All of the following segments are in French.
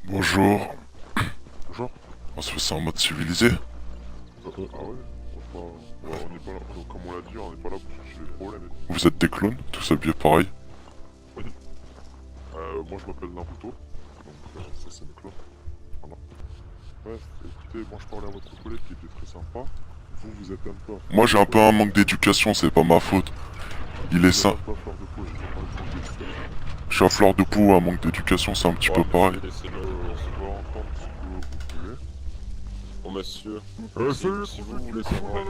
Bonjour. Bonjour. On se fait ça en mode civilisé. Ah ouais, on n'est pas là, comme on l'a dit, on n'est pas là pour chercher les problèmes. Vous êtes des clones, tous habillés pareil. Moi je m'appelle Naruto, donc ça c'est mes clones. Voilà. Ouais, écoutez, moi je parlais à votre collègue qui était très sympa. Vous êtes un peu... Moi j'ai un peu un manque d'éducation, c'est pas ma faute. Il est sain. Pas fleur de peau, j'ai pas parlé de manque d'éducation. Je suis à fleur de peau, un manque d'éducation c'est un petit peu pareil. Laissez-le, on va entendre ce que vous voulez. Bon monsieur, Si vous vous voulez voulez savoir...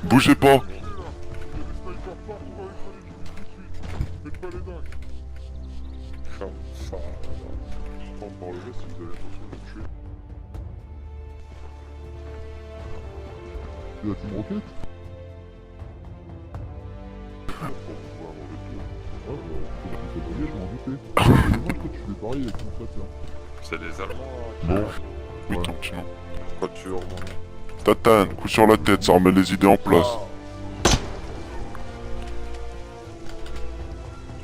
Bougez pas. Faites pas les dingues. enfin, Je prends par le geste si vous avez l'intention de me tuer. C'est la team roquette. Pour pouvoir avoir le tour. Ouais, bah, c'est je m'en doutais. C'est dommage que tu fais pareil avec mon frère. c'est les Allemands. Non. Oui, Ouais. donc sinon. Pourquoi tu remontes? Tatane, coup sur la tête, ça remet les idées en place. Tu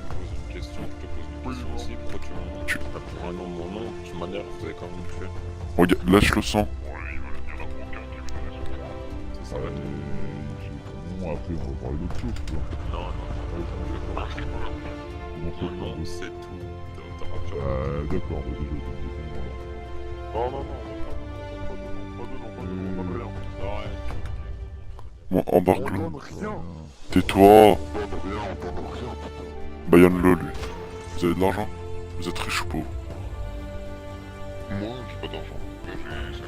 me poses une question, je te pose une question aussi. Pourquoi tu remontes? Pour un nom, mon nom, de toute manière, vous avez quand même tué. Regarde, lâche le sang. Ça va être... Bon, après, on va parler d'autre chose, tu vois. Non, Comment ça, mon nom, non, c'est tout. T'auras plus rien. d'accord, vas-y, je vais te défendre alors. Non, pas de nom, pas de rien. Bon, embarque-le. On donne rien. Tais-toi. On donne rien, putain. Bayonne-le lui. Vous avez de l'argent? Vous êtes riche ou pauvre? Moi, j'ai pas d'argent. J'ai